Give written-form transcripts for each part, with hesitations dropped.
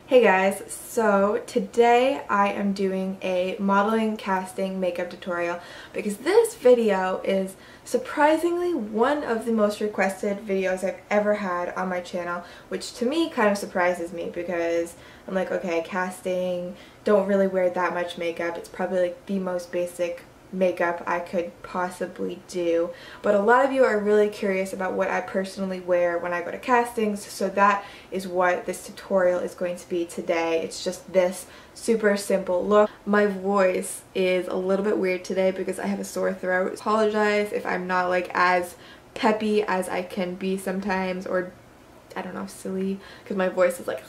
Hey guys, so today I am doing a modeling, casting, makeup tutorial because this video is surprisingly one of the most requested videos I've ever had on my channel, which to me kind of surprises me because I'm like, okay, casting, don't really wear that much makeup, it's probably like the most basic makeup I could possibly do, but a lot of you are really curious about what I personally wear when I go to castings, so that is what this tutorial is going to be today. It's just this super simple look. My voice is a little bit weird today because I have a sore throat. Apologize if I'm not like as peppy as I can be sometimes, or I don't know, silly, because my voice is like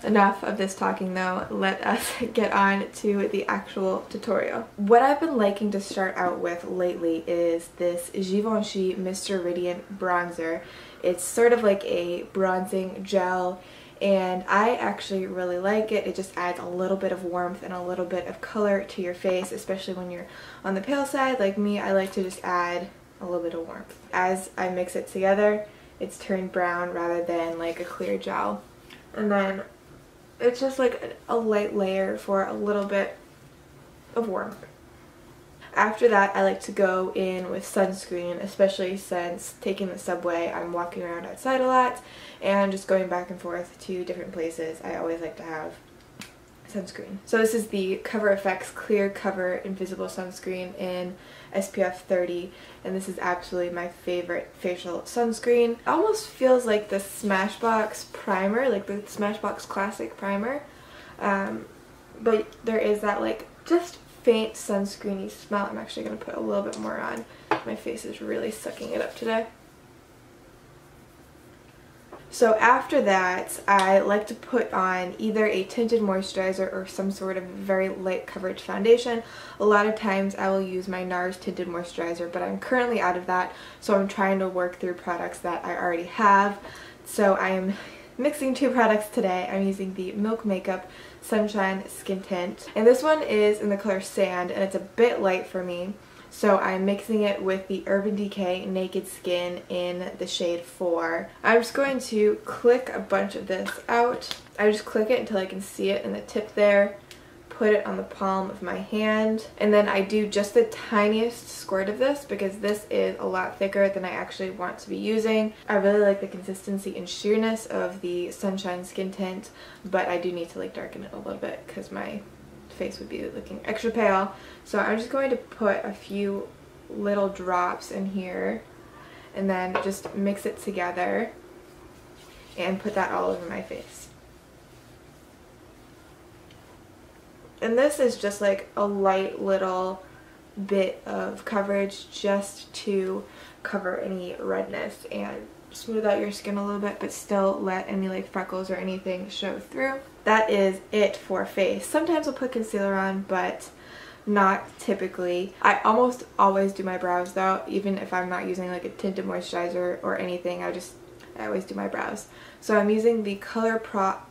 Enough of this talking though, let us get on to the actual tutorial. What I've been liking to start out with lately is this Givenchy Mr. Radiant bronzer. It's sort of like a bronzing gel and I actually really like it. It just adds a little bit of warmth and a little bit of color to your face, especially when you're on the pale side like me. I like to just add a little bit of warmth. As I mix it together, it's turned brown rather than like a clear gel. And then it's just like a light layer for a little bit of warmth. After that, I like to go in with sunscreen, especially since taking the subway, I'm walking around outside a lot and just going back and forth to different places. I always like to have sunscreen. So this is the Cover FX Clear Cover Invisible Sunscreen in SPF 30, and this is absolutely my favorite facial sunscreen. It almost feels like the Smashbox primer, like the Smashbox Classic primer, but there is that like just faint sunscreeny smell. I'm actually going to put a little bit more on. My face is really sucking it up today. So after that, I like to put on either a tinted moisturizer or some sort of very light coverage foundation. A lot of times I will use my NARS tinted moisturizer, but I'm currently out of that, so I'm trying to work through products that I already have. So I am mixing two products today. I'm using the Milk Makeup Sunshine Skin Tint, and this one is in the color Sand, and it's a bit light for me. So I'm mixing it with the Urban Decay Naked Skin in the shade 4. I'm just going to click a bunch of this out. I just click it until I can see it in the tip there, put it on the palm of my hand, and then I do just the tiniest squirt of this because this is a lot thicker than I actually want to be using. I really like the consistency and sheerness of the Sunshine Skin Tint, but I do need to like darken it a little bit because my face would be looking extra pale. So I'm just going to put a few little drops in here and then just mix it together and put that all over my face. And this is just like a light little bit of coverage just to cover any redness and smooth out your skin a little bit, but still let any like freckles or anything show through. That is it for face. Sometimes I'll put concealer on, but not typically. I almost always do my brows though, even if I'm not using like a tinted moisturizer or anything. I always do my brows. So I'm using the ColourPop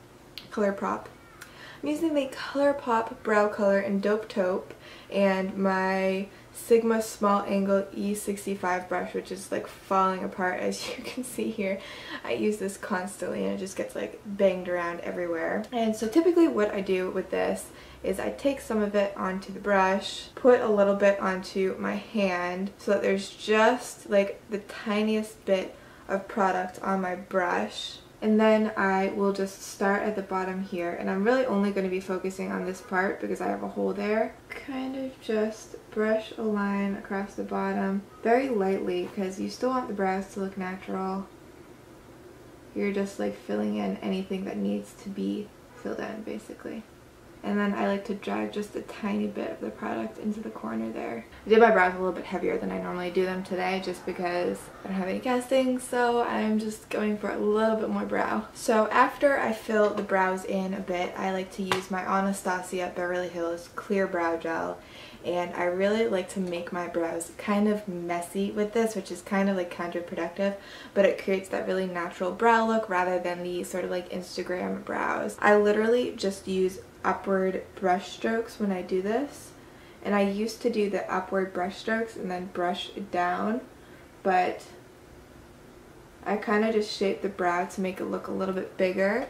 brow color in Dope Taupe and my Sigma Small Angle E65 brush, which is like falling apart as you can see here. I use this constantly and it just gets like banged around everywhere. And so typically what I do with this is I take some of it onto the brush, put a little bit onto my hand so that there's just like the tiniest bit of product on my brush. And then I will just start at the bottom here, and I'm really only going to be focusing on this part because I have a hole there. Kind of just brush a line across the bottom very lightly because you still want the brows to look natural. You're just like filling in anything that needs to be filled in basically. And then I like to drag just a tiny bit of the product into the corner there. I did my brows a little bit heavier than I normally do them today just because I don't have any casting, so I'm just going for a little bit more brow. So after I fill the brows in a bit, I like to use my Anastasia Beverly Hills Clear Brow Gel, and I really like to make my brows kind of messy with this, which is kind of like counterproductive, but it creates that really natural brow look rather than the sort of like Instagram brows. I literally just use upward brush strokes when I do this, and I used to do the upward brush strokes and then brush it down, but I kind of just shaped the brow to make it look a little bit bigger,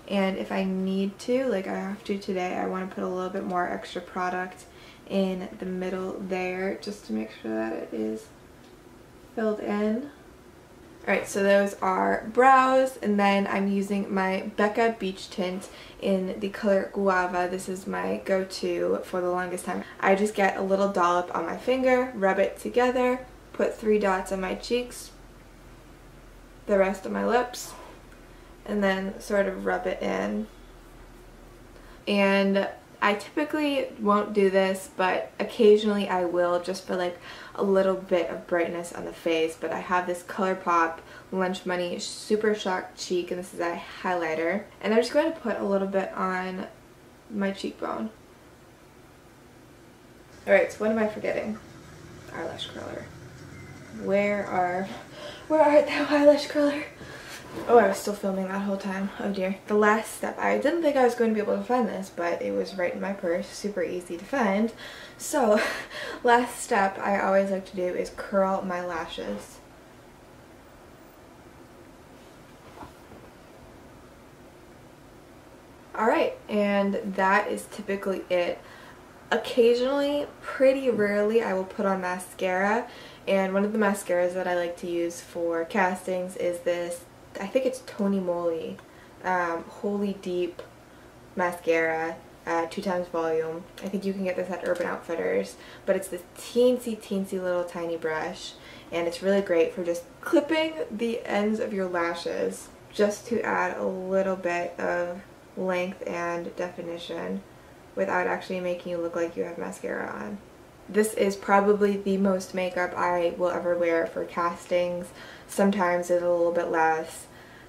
and if I need to, like I have to today, I want to put a little bit more extra product in the middle there just to make sure that it is filled in. Alright, so those are brows, and then I'm using my Becca Beach Tint in the color Guava. This is my go-to for the longest time. I just get a little dollop on my finger, rub it together, put 3 dots on my cheeks, the rest on my lips, and then sort of rub it in. And I typically won't do this, but occasionally I will, just for like a little bit of brightness on the face. But I have this ColourPop Lunch Money Super Shock Cheek, and this is a highlighter. And I'm just going to put a little bit on my cheekbone. Alright, so what am I forgetting? Eyelash curler. Where art thou, eyelash curler? Oh, I was still filming that whole time. Oh dear. The last step. I didn't think I was going to be able to find this, but it was right in my purse. Super easy to find. So, last step I always like to do is curl my lashes. Alright, and that is typically it. Occasionally, pretty rarely, I will put on mascara, and one of the mascaras that I like to use for castings is this, I think it's Tony Moly Holy Deep mascara, 2 times volume. I think you can get this at Urban Outfitters, but it's this teensy little tiny brush, and it's really great for just clipping the ends of your lashes just to add a little bit of length and definition without actually making you look like you have mascara on. This is probably the most makeup I will ever wear for castings. Sometimes it's a little bit less.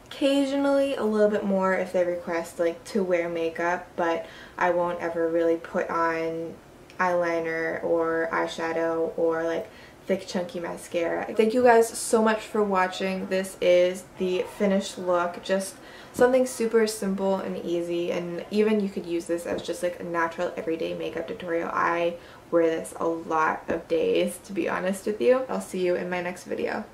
Occasionally a little bit more if they request like to wear makeup, but I won't ever really put on eyeliner or eyeshadow or like thick chunky mascara. Thank you guys so much for watching. This is the finished look. Just something super simple and easy, and even you could use this as just like a natural everyday makeup tutorial. I wear this a lot of days, to be honest with you. I'll see you in my next video.